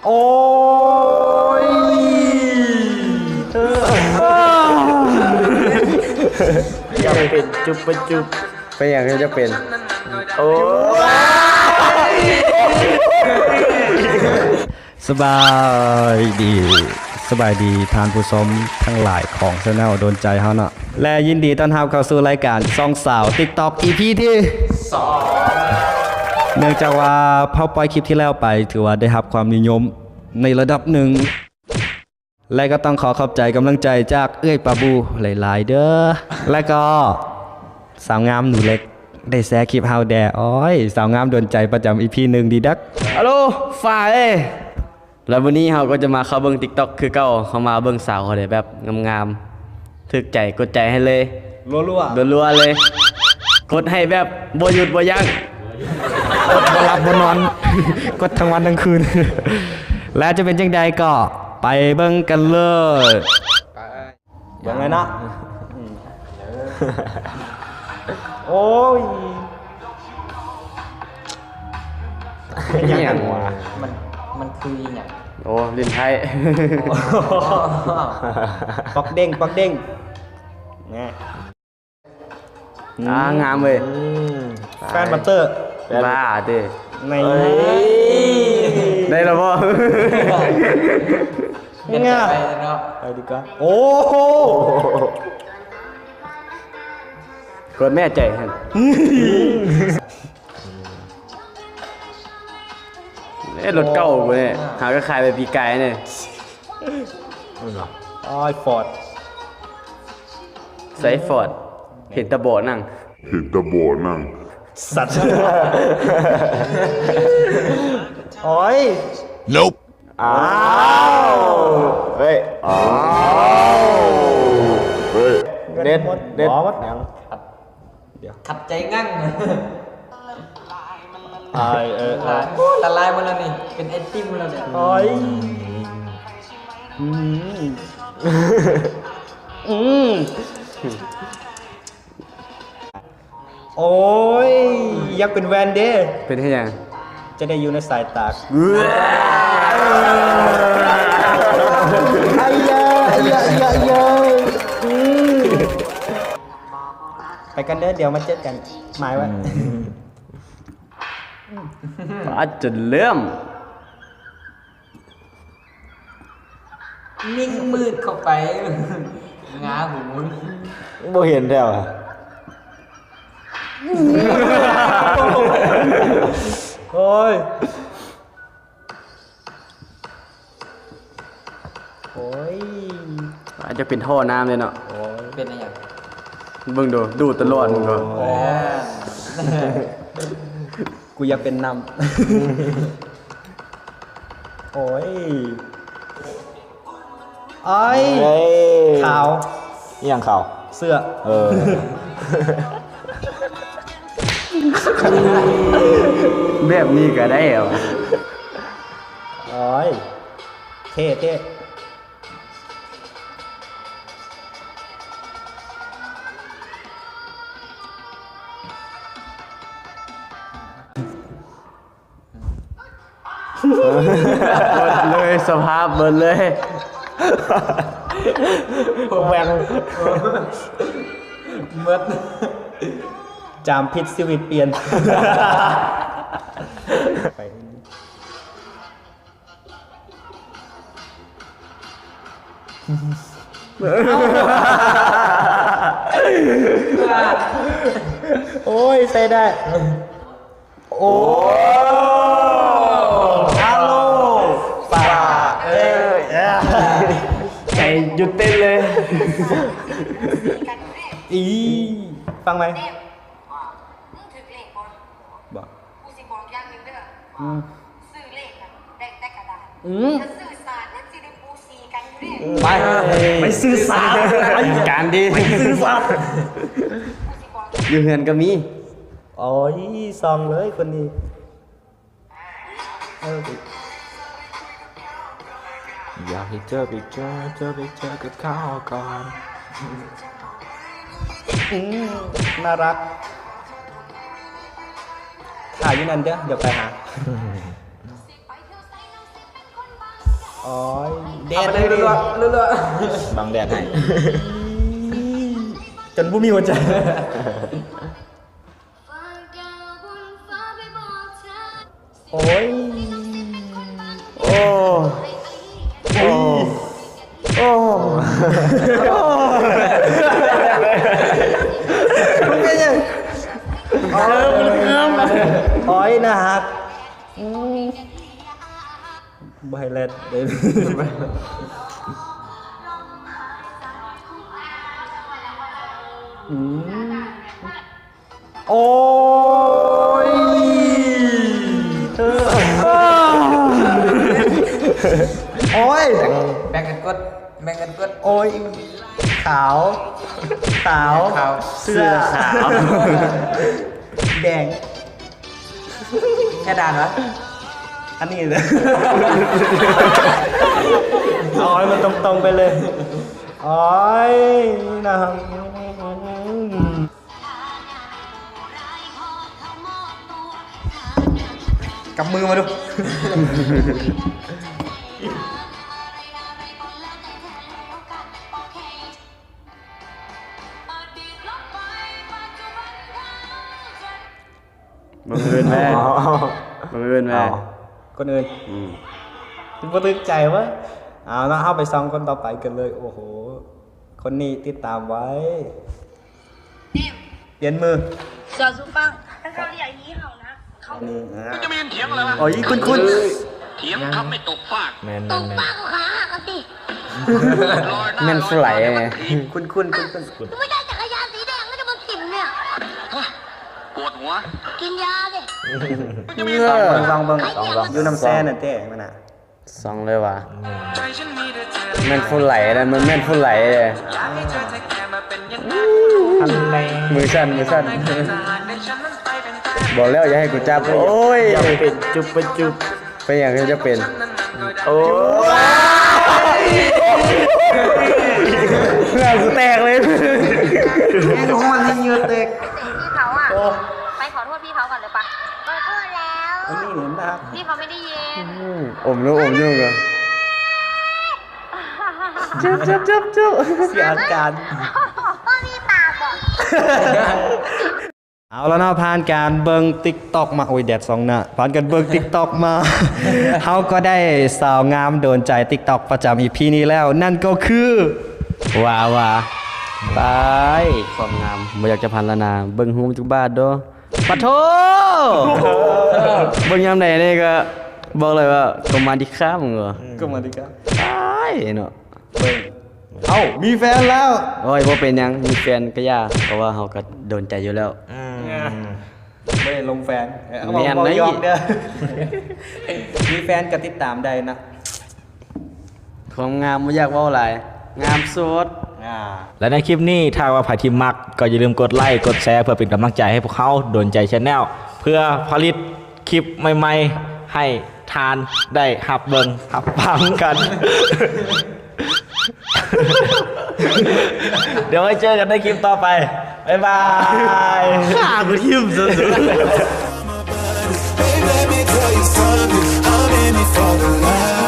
โอ้ยอยากเป็นจุบเป็นจุบเป็นอย่างที่จะเป็นโอ้สบายดีสบายดีทานผู้ชมทั้งหลายของชาแนลโดนใจเฮาเนาะและยินดีต้อนรับเข้าสู่รายการซองสาว TikTok EP ที่2เนื่องจากว่าเฮาปล่อยคลิปที่แล้วไปถือว่าได้รับความนิยมในระดับหนึ่งและก็ต้องขอขอบใจกำลังใจจากเอ้ยปาบูหลายๆเด้อและก็สาวงามหนูเล็กได้แชร์คลิปเฮาแดอ้อยสาวงามโดนใจประจำ EP 1ดีดัก ฮัลโหลฝ่ายแล้ววันนี้เราก็จะมาเข้าเบิ่ง TikTok คือเก่าเขามาเบิ่งสาวเขาได้แบบงามๆถึกใจกดใจให้เลย รัว รัวๆเลยกดให้แบบบ่หยุดบ่ยั้ง ๆบ่หลับบ่นอน กดทั้งวันทั้งคืน และจะเป็นจังใดก็ไปเบิ่งกันเลยเบิ่งเลยนะโอ้ย อย่างวะ มันคืออย่าง โอ้ลิ้นไทย ปอกเด้งปอกเด้งแน่ งามเว้ย แฟนบัตเตอร์ บ้าเด้ ใน ได้แล้วบ่ เป็น เงี้ย ไปเนาะ ไปดีกว่าโอ้โห กดแม่ใจหั่นรถเก่ากูเนี่ยหาก็ขายไปปีกายเนี่ย อ้อยฟอร์ด ไซฟอร์ดเห็นตะโบนั่ง สัตว์โอ้ย Nope. อ้าวเฮ้ยอ้าวเฮ้ยเด็ดเด็ดยัง ขัดใจงั่ง ไอละลายหมดแล้วนี่เป็นไอติมแล้วเนี่ย โอ้ยโอ้ยอยากเป็นแวนเด้ เป็นที่ยัง จะได้อยู่ในสายตาไอ้ยาไปกันเด้อเดี๋ยวมาเจอกันหมายไว้ อาจจะเลื่อม นิ่งมืดเข้าไปงาหู บ่เห็นแล้วโอ้ยโอ้ย อาจจะเป็นท่อน้ำเลยเนาะ เป็นอะไรอย่าง เบิ่งดูตลอดมึงก็ กูอยากเป็นนำโอ้ยไอ้ขาว อย่างเขา เสื้อ แบบนี้ก็ได้เหรอ โอ้ยเท่เบิดเลยสภาพเบิดเลย แหวง เมื่อ จามพิษชีวิตเปลี่ยนไปโอ้ยใส่ได้โอ้ฮัลโหลป่าใจหยุดเต้นเลย อีฟังไหม มึงถือเลขบ่ บอก กูสิบอกอย่างหนึงเด้อซื้อเลขน่ะได้แต่กระดาษถ้าซื้อสารนั่นสิได้ปูสีกันอยู่เด้ ไปซื้อสารการดีไปซื้อสาร กูสิบอก อยู่เฮือนก็มี โอ้ยซองเลยคนนี้อยากให้เจอไปเจอกับเขาก่อน น่ารักถ่ายอยู่นั่นเดี๋ยวไปหา สิไปเที่ยวไส โอ้ยแด เอา ด ไปเลยรัวๆรัว บังแดดให้ จนผู้มีหัวใจ ฝากดาวบนฟ้าไปบอกเธอ โอ้ย โอ้โอ้โอ้ มึงเป็นยังโอ้ยนะฮักใบเล็ดเดี๋ยวโอ้ยโอ้ย ๆแบ่งกันกดแบ่งกันกด โอ้ยขาวขาว ขาว เสื้อขาว แดง แค่ด่านวะ อันนี้เลยเอาให้มันตรงๆไปเลยโอ้ยนะครับ กำมือมาดู บังเอิญแม่บังเอิญแม่ คนอื่นบ่ตึกใจวะเอาเนาะเอาไปซองคนต่อไปกันเลย โอ้โห คนนี้ติดตามไว้ เปลี่ยนมือ 小猪帮，但是我养一好呢，เขา นี่ จะมีเถียงอะไรวะ โอ้ยคุณ เถียงคำไม่ตกฟาก แมน ตกปากของขาหักกันสิ ลอยหน้า แม่นสไหลไง คุณ ไม่ได้จักรยานสีแดงก็จะมากินเนี่ย ปวดหัว กินยาดิ ลองเบิ่งอยู่น้ำแซ่นั่นเต้มันน่ะ สองเลยว่ะแม่นฟูไหลนะมันแม่นฟูไหลเลย ทันแรง มือสั่นบอกแล้วอย่าให้กูจับโอ้ย เป็นจุบเป็นจุบ เป็นอย่างที่จะเป็น โอ้ยเพื่อนกูแตกเลยแม่งของมันให้เงือแตก พี่เขาอ่ะไปขอโทษพี่เขาก่อนเลยปะขอโทษแล้ว อันนี้เนี่ยนะครับ พี่เขาไม่ได้ยิน อมนู้อมยุ่งกัน เสียอาการ พ่อพี่ปากบอก เอาแล้วเนาะผ่านการเบิ่ง TikTok มาโอ้ยแดดสองหน้าผ่านการเบิ่ง TikTok มา เฮาก็ได้สาวงามโดนใจ TikTok ประจำ EP นี้แล้ว นั่นก็คือ ว้าวว่ะตายความงามบ่อยากจะพันละนาเบิ่งหูมันทุกบาทเด้อปะโถเบิ่งยามใดนี่ก็บอกเลยว่าก็มาดีข้ามมึงเหรอ ก็มาดีครับ ตายเนาะ เอ้ามีแฟนแล้ว โอ้ยบ่เป็นหยังมีแฟนก็ยากเพราะว่าเฮาก็โดนใจอยู่แล้ว ไม่ได้ลงแฟน แม่น บอก นะ ยอมเด้อ มีแฟนก็ติดตามได้นะ ความงามบ่อยากเว้าหลายงามสุด และในคลิปนี้ถ้าว่าใครที่มักก็อย่าลืมกดไลค์กดแชร์เพื่อเป็นกำลังใจให้พวกเขาโดนใจชแนลเพื่อผลิตคลิปใหม่ๆให้ทานได้หับเบิงหับฟังกัน เดี๋ยวไว้เจอกันในคลิปต่อไป บ๊ายบายข้ากูทิมสุด Baby, let me tell you something. I'm in it for the life.